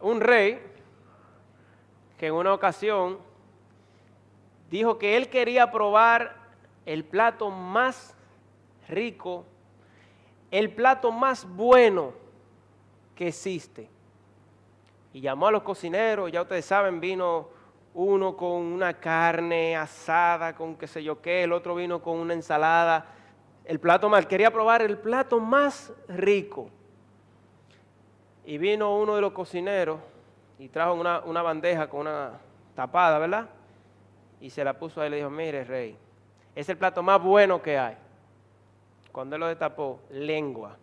A: Un rey que en una ocasión dijo que él quería probar el plato más rico, el plato más bueno que existe. Y llamó a los cocineros, ya ustedes saben, vino uno con una carne asada, con qué sé yo qué, el otro vino con una ensalada, el plato más, quería probar el plato más rico. Y vino uno de los cocineros y trajo una bandeja con una tapada, ¿verdad? Y se la puso a él y le dijo, mire, rey, es el plato más bueno que hay. Cuando él lo destapó, lengua.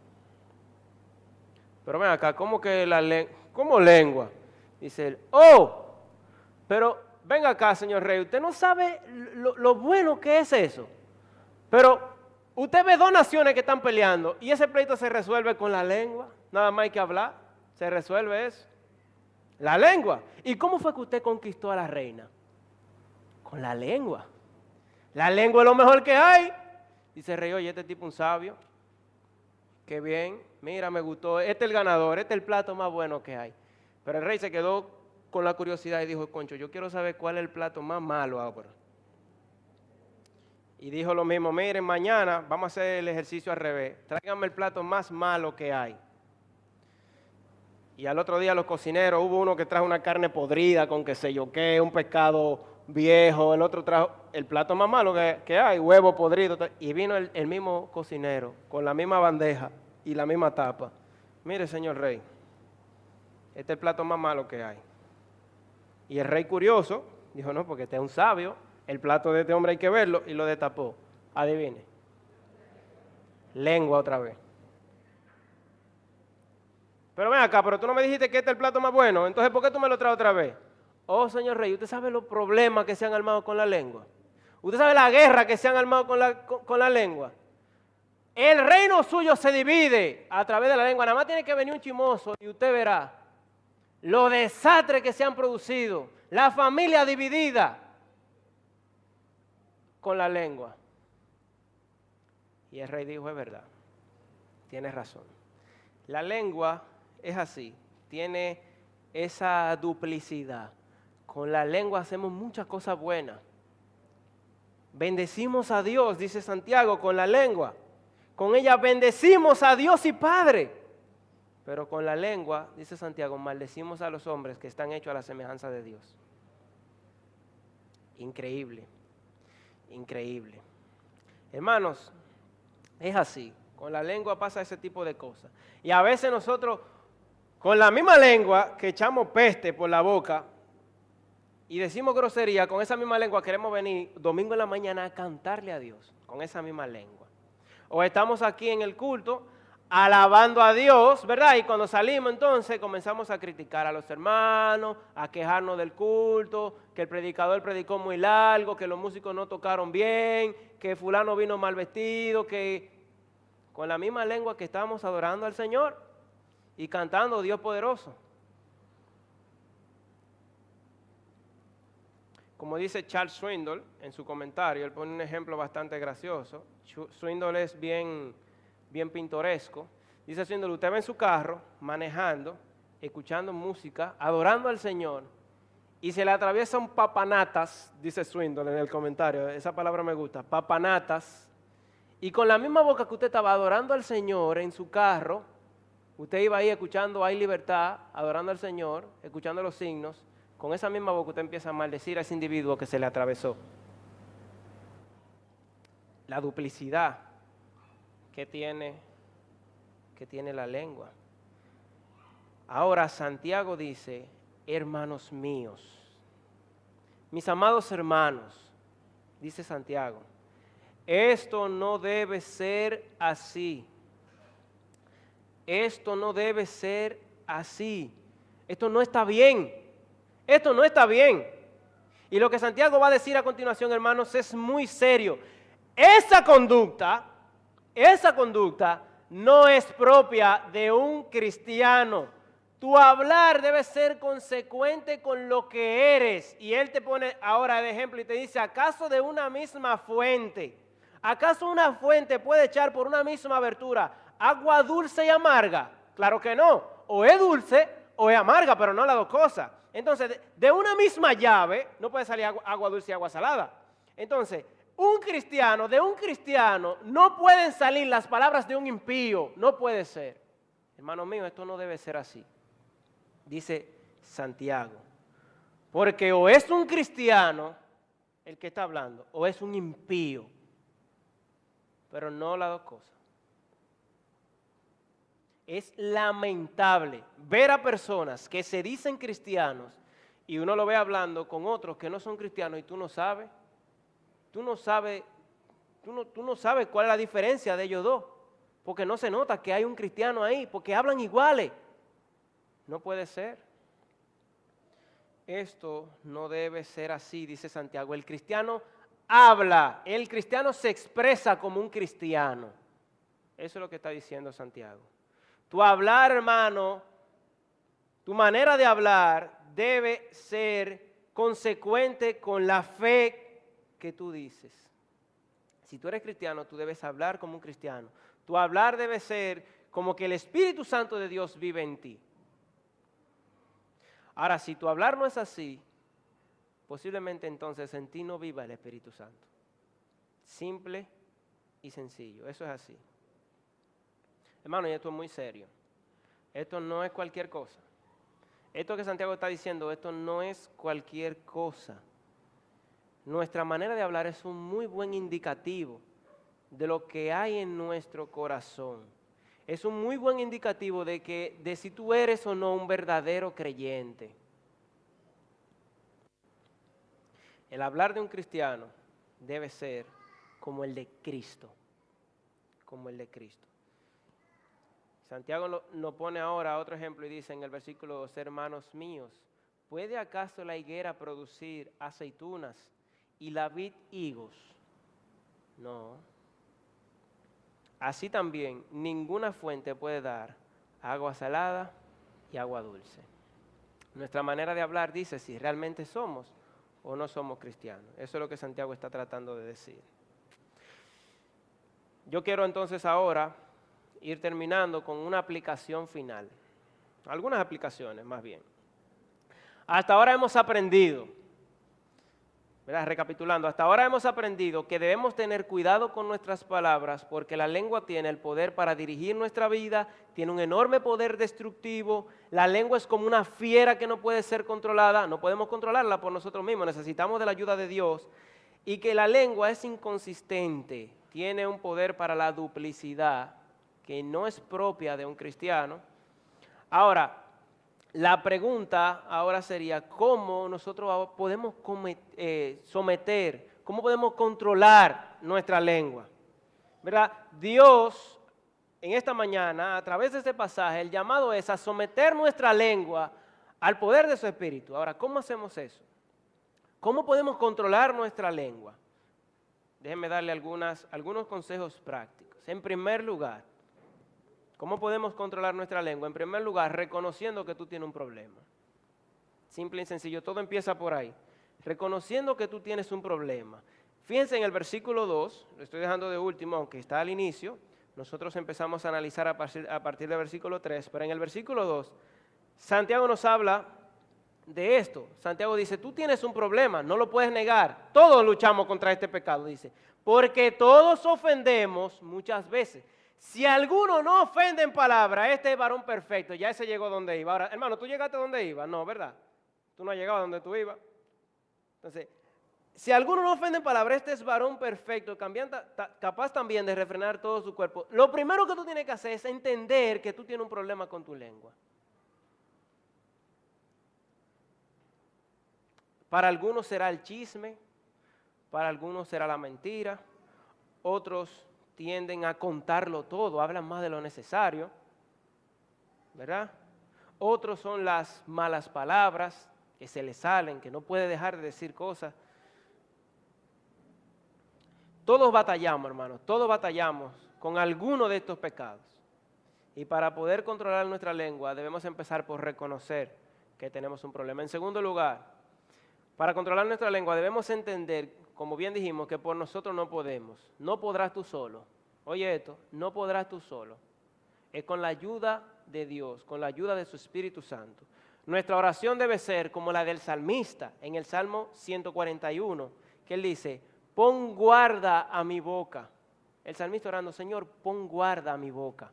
A: Pero ven acá, ¿cómo que cómo lengua? Dice él, pero venga acá, señor rey, usted no sabe lo bueno que es eso. Pero usted ve dos naciones que están peleando y ese pleito se resuelve con la lengua. Nada más hay que hablar, se resuelve eso. La lengua. ¿Y cómo fue que usted conquistó a la reina? Con la lengua. La lengua es lo mejor que hay. Dice el rey, oye, este tipo es un sabio. Qué bien, mira, me gustó. Este es el ganador, este es el plato más bueno que hay. Pero el rey se quedó con la curiosidad y dijo, concho, yo quiero saber cuál es el plato más malo ahora. Y dijo lo mismo, miren, mañana vamos a hacer el ejercicio al revés. Tráiganme el plato más malo que hay. Y al otro día los cocineros, hubo uno que trajo una carne podrida con qué sé yo qué, un pescado viejo, el otro trajo el plato más malo que hay, huevo podrido, y vino el mismo cocinero con la misma bandeja y la misma tapa. Mire, señor rey, este es el plato más malo que hay. Y el rey curioso dijo, no, porque este es un sabio, el plato de este hombre hay que verlo, y lo destapó. Adivine. Lengua otra vez. Pero ven acá, pero tú no me dijiste que este es el plato más bueno, entonces ¿por qué tú me lo traes otra vez? Oh, señor rey, ¿usted sabe los problemas que se han armado con la lengua? ¿Usted sabe la guerra que se han armado con la lengua? El reino suyo se divide a través de la lengua. Nada más tiene que venir un chimoso y usted verá los desastres que se han producido, la familia dividida con la lengua. Y el rey dijo, es verdad, tienes razón. La lengua es así, tiene esa duplicidad. Con la lengua hacemos muchas cosas buenas. Bendecimos a Dios, dice Santiago, con la lengua. Con ella bendecimos a Dios y Padre. Pero con la lengua, dice Santiago, maldecimos a los hombres que están hechos a la semejanza de Dios. Increíble, increíble. Hermanos, es así. Con la lengua pasa ese tipo de cosas. Y a veces nosotros, con la misma lengua que echamos peste por la boca y decimos grosería, con esa misma lengua queremos venir domingo en la mañana a cantarle a Dios, con esa misma lengua. O estamos aquí en el culto alabando a Dios, ¿verdad? Y cuando salimos entonces comenzamos a criticar a los hermanos, a quejarnos del culto, que el predicador predicó muy largo, que los músicos no tocaron bien, que fulano vino mal vestido, que con la misma lengua que estamos adorando al Señor y cantando Dios poderoso. Como dice Charles Swindoll en su comentario, él pone un ejemplo bastante gracioso. Swindoll es bien pintoresco. Dice Swindoll, usted va en su carro, manejando, escuchando música, adorando al Señor, y se le atraviesa un papanatas, dice Swindoll en el comentario, esa palabra me gusta, papanatas, y con la misma boca que usted estaba adorando al Señor en su carro, usted iba ahí escuchando Hay Libertad, adorando al Señor, escuchando los signos, con esa misma boca usted empieza a maldecir a ese individuo que se le atravesó. La duplicidad que tiene la lengua. Ahora Santiago dice, hermanos míos, mis amados hermanos, dice Santiago, esto no debe ser así. Esto no debe ser así. Esto no está bien. Esto no está bien. Y lo que Santiago va a decir a continuación, hermanos, es muy serio. Esa conducta no es propia de un cristiano. Tu hablar debe ser consecuente con lo que eres. Y él te pone ahora de ejemplo y te dice, ¿acaso de una misma fuente? ¿Acaso una fuente puede echar por una misma abertura agua dulce y amarga? Claro que no. O es dulce o es amarga, pero no las dos cosas. Entonces, de una misma llave no puede salir agua dulce y agua salada. Entonces, de un cristiano no pueden salir las palabras de un impío. No puede ser. Hermano mío, esto no debe ser así. Dice Santiago. Porque o es un cristiano el que está hablando, o es un impío. Pero no las dos cosas. Es lamentable ver a personas que se dicen cristianos y uno lo ve hablando con otros que no son cristianos y tú no sabes cuál es la diferencia de ellos dos, porque no se nota que hay un cristiano ahí, porque hablan iguales. No puede ser. Esto no debe ser así, dice Santiago. El cristiano habla, el cristiano se expresa como un cristiano. Eso es lo que está diciendo Santiago. Tu hablar, hermano, tu manera de hablar debe ser consecuente con la fe que tú dices. Si tú eres cristiano, tú debes hablar como un cristiano. Tu hablar debe ser como que el Espíritu Santo de Dios vive en ti. Ahora, si tu hablar no es así, posiblemente entonces en ti no viva el Espíritu Santo. Simple y sencillo, eso es así. Hermano, y esto es muy serio. Esto no es cualquier cosa. Esto que Santiago está diciendo, esto no es cualquier cosa. Nuestra manera de hablar es un muy buen indicativo de lo que hay en nuestro corazón. Es un muy buen indicativo de si tú eres o no un verdadero creyente. El hablar de un cristiano debe ser como el de Cristo, como el de Cristo. Santiago nos pone ahora otro ejemplo y dice en el versículo 2, hermanos míos, ¿puede acaso la higuera producir aceitunas y la vid higos? No. Así también ninguna fuente puede dar agua salada y agua dulce. Nuestra manera de hablar dice si realmente somos o no somos cristianos. Eso es lo que Santiago está tratando de decir. Yo quiero entonces ahora ir terminando con una aplicación final. Algunas aplicaciones más bien. Hasta ahora hemos aprendido, ¿verdad? Recapitulando, hasta ahora hemos aprendido que debemos tener cuidado con nuestras palabras porque la lengua tiene el poder para dirigir nuestra vida, tiene un enorme poder destructivo, la lengua es como una fiera que no puede ser controlada, no podemos controlarla por nosotros mismos, necesitamos de la ayuda de Dios, y que la lengua es inconsistente, tiene un poder para la duplicidad que no es propia de un cristiano. Ahora, la pregunta ahora sería, ¿cómo nosotros podemos someter, cómo podemos controlar nuestra lengua? ¿Verdad? Dios, en esta mañana, a través de este pasaje, el llamado es a someter nuestra lengua al poder de su Espíritu. Ahora, ¿cómo hacemos eso? ¿Cómo podemos controlar nuestra lengua? Déjenme darle algunos consejos prácticos. En primer lugar, ¿cómo podemos controlar nuestra lengua? En primer lugar, reconociendo que tú tienes un problema. Simple y sencillo, todo empieza por ahí. Reconociendo que tú tienes un problema. Fíjense en el versículo 2, lo estoy dejando de último, aunque está al inicio. Nosotros empezamos a analizar a partir del versículo 3, pero en el versículo 2, Santiago nos habla de esto. Santiago dice, tú tienes un problema, no lo puedes negar. Todos luchamos contra este pecado, dice. Porque todos ofendemos muchas veces. Si alguno no ofende en palabra, este es varón perfecto, ya ese llegó donde iba. Ahora, hermano, ¿tú llegaste donde iba? No, ¿verdad? Tú no has llegado donde tú ibas. Entonces, si alguno no ofende en palabra, este es varón perfecto, capaz también de refrenar todo su cuerpo. Lo primero que tú tienes que hacer es entender que tú tienes un problema con tu lengua. Para algunos será el chisme, para algunos será la mentira, otros tienden a contarlo todo, hablan más de lo necesario, ¿verdad? Otros son las malas palabras que se le salen, que no puede dejar de decir cosas. Todos batallamos, hermanos, todos batallamos con alguno de estos pecados. Y para poder controlar nuestra lengua debemos empezar por reconocer que tenemos un problema. En segundo lugar, para controlar nuestra lengua debemos entender, como bien dijimos, que por nosotros no podemos. No podrás tú solo. Oye esto, no podrás tú solo. Es con la ayuda de Dios, con la ayuda de su Espíritu Santo. Nuestra oración debe ser como la del salmista en el Salmo 141, que él dice, pon guarda a mi boca. El salmista orando, Señor, pon guarda a mi boca.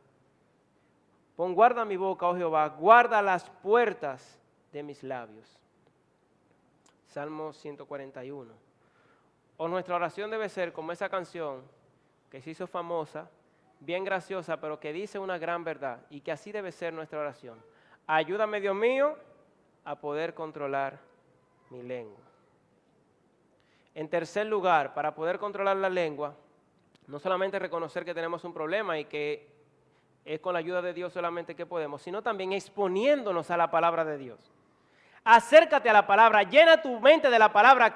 A: Pon guarda a mi boca, oh Jehová, guarda las puertas de mis labios. Salmo 141. O nuestra oración debe ser como esa canción que se hizo famosa, bien graciosa, pero que dice una gran verdad, y que así debe ser nuestra oración. Ayúdame, Dios mío, a poder controlar mi lengua. En tercer lugar, para poder controlar la lengua, no solamente reconocer que tenemos un problema y que es con la ayuda de Dios solamente que podemos, sino también exponiéndonos a la palabra de Dios. Acércate a la palabra, llena tu mente de la palabra,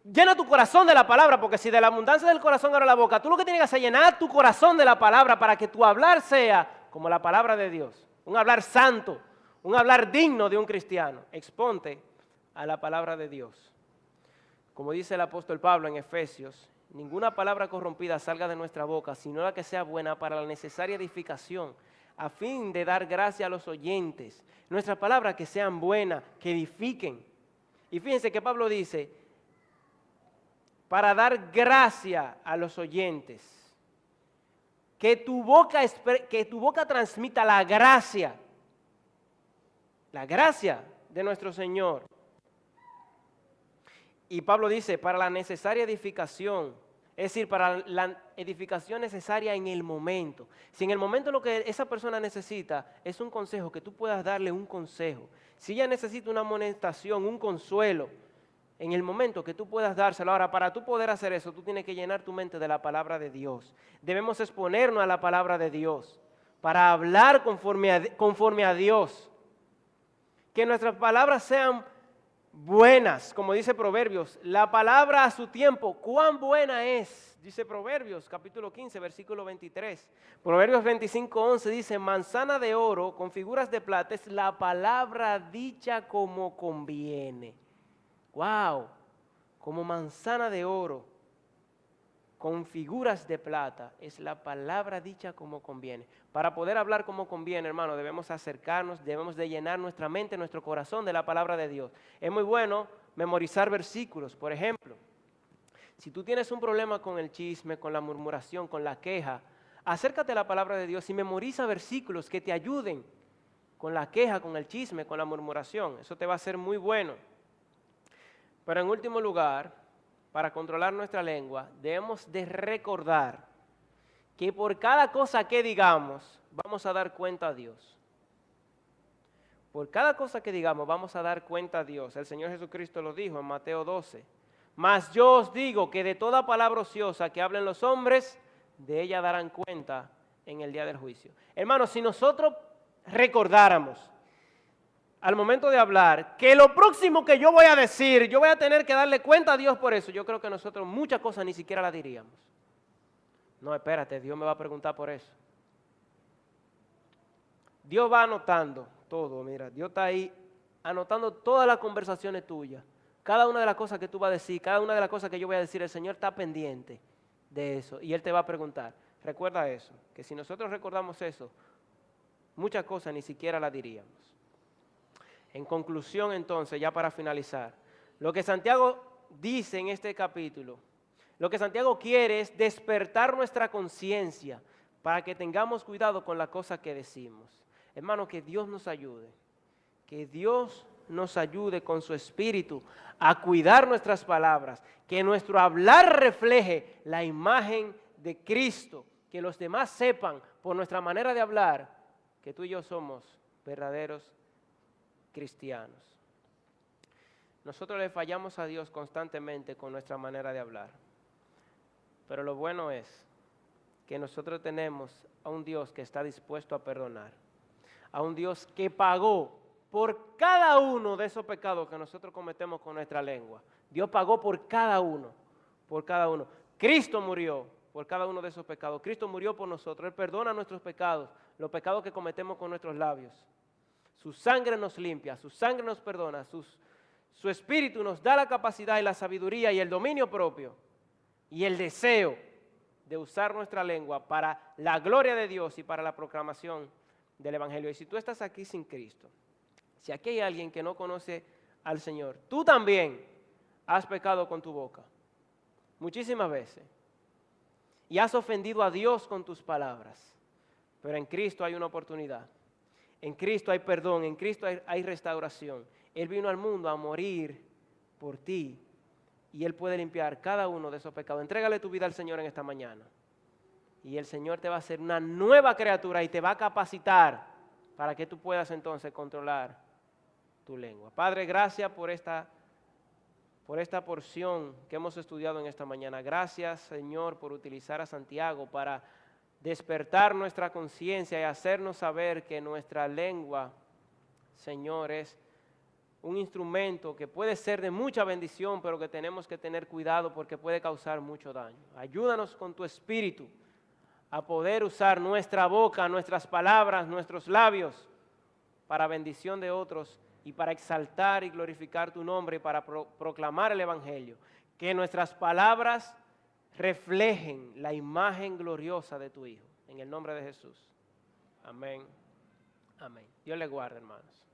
A: llena tu corazón de la palabra, porque si de la abundancia del corazón abre la boca, tú lo que tienes que hacer es llenar tu corazón de la palabra para que tu hablar sea como la palabra de Dios, un hablar santo, un hablar digno de un cristiano. Exponte a la palabra de Dios. Como dice el apóstol Pablo en Efesios, ninguna palabra corrompida salga de nuestra boca, sino la que sea buena para la necesaria edificación, a fin de dar gracia a los oyentes. Nuestras palabras que sean buenas, que edifiquen. Y fíjense que Pablo dice, para dar gracia a los oyentes. Que tu boca transmita la gracia. La gracia de nuestro Señor. Y Pablo dice, para la necesaria edificación, es decir, para la edificación necesaria en el momento. Si en el momento lo que esa persona necesita es un consejo, que tú puedas darle un consejo. Si ella necesita una amonestación, un consuelo, en el momento que tú puedas dárselo. Ahora, para tú poder hacer eso, tú tienes que llenar tu mente de la palabra de Dios. Debemos exponernos a la palabra de Dios para hablar conforme a Dios. Que nuestras palabras sean buenas, como dice Proverbios, la palabra a su tiempo, cuán buena es, dice Proverbios, capítulo 15, versículo 23. Proverbios 25, 11 dice, manzana de oro con figuras de plata es la palabra dicha como conviene. Wow, como manzana de oro con figuras de plata es la palabra dicha como conviene. Para poder hablar como conviene, hermano, debemos acercarnos, debemos de llenar nuestra mente, nuestro corazón de la palabra de Dios. Es muy bueno memorizar versículos, por ejemplo. Si tú tienes un problema con el chisme, con la murmuración, con la queja, acércate a la palabra de Dios y memoriza versículos que te ayuden con la queja, con el chisme, con la murmuración. Eso te va a ser muy bueno. Pero en último lugar, para controlar nuestra lengua, debemos de recordar que por cada cosa que digamos, vamos a dar cuenta a Dios. Por cada cosa que digamos, vamos a dar cuenta a Dios. El Señor Jesucristo lo dijo en Mateo 12. Mas yo os digo que de toda palabra ociosa que hablen los hombres, de ella darán cuenta en el día del juicio. Hermanos, si nosotros recordáramos al momento de hablar, que lo próximo que yo voy a decir, yo voy a tener que darle cuenta a Dios por eso, yo creo que nosotros muchas cosas ni siquiera las diríamos. No, espérate, Dios me va a preguntar por eso. Dios va anotando todo, mira, Dios está ahí anotando todas las conversaciones tuyas, cada una de las cosas que tú vas a decir, cada una de las cosas que yo voy a decir, el Señor está pendiente de eso y Él te va a preguntar. Recuerda eso, que si nosotros recordamos eso, muchas cosas ni siquiera las diríamos. En conclusión, entonces, ya para finalizar, lo que Santiago dice en este capítulo, lo que Santiago quiere es despertar nuestra conciencia para que tengamos cuidado con las cosas que decimos. Hermano, que Dios nos ayude, que Dios nos ayude con su espíritu a cuidar nuestras palabras, que nuestro hablar refleje la imagen de Cristo, que los demás sepan por nuestra manera de hablar que tú y yo somos verdaderos cristianos. Nosotros le fallamos a Dios constantemente con nuestra manera de hablar, pero lo bueno es que nosotros tenemos a un Dios que está dispuesto a perdonar, a un Dios que pagó por cada uno de esos pecados que nosotros cometemos con nuestra lengua. Dios pagó por cada uno, por cada uno. Cristo murió por cada uno de esos pecados. Cristo murió por nosotros. Él perdona nuestros pecados, los pecados que cometemos con nuestros labios. Su sangre nos limpia, su sangre nos perdona, su espíritu nos da la capacidad y la sabiduría y el dominio propio y el deseo de usar nuestra lengua para la gloria de Dios y para la proclamación del Evangelio. Y si tú estás aquí sin Cristo, si aquí hay alguien que no conoce al Señor, tú también has pecado con tu boca, muchísimas veces, y has ofendido a Dios con tus palabras, pero en Cristo hay una oportunidad. En Cristo hay perdón, en Cristo hay restauración. Él vino al mundo a morir por ti y Él puede limpiar cada uno de esos pecados. Entrégale tu vida al Señor en esta mañana y el Señor te va a hacer una nueva criatura y te va a capacitar para que tú puedas entonces controlar tu lengua. Padre, gracias por esta porción que hemos estudiado en esta mañana. Gracias, Señor, por utilizar a Santiago para despertar nuestra conciencia y hacernos saber que nuestra lengua, Señor, es un instrumento que puede ser de mucha bendición, pero que tenemos que tener cuidado porque puede causar mucho daño. Ayúdanos con tu espíritu a poder usar nuestra boca, nuestras palabras, nuestros labios para bendición de otros y para exaltar y glorificar tu nombre y para proclamar el Evangelio. Que nuestras palabras reflejen la imagen gloriosa de tu Hijo. En el nombre de Jesús. Amén. Amén. Dios le guarde, hermanos.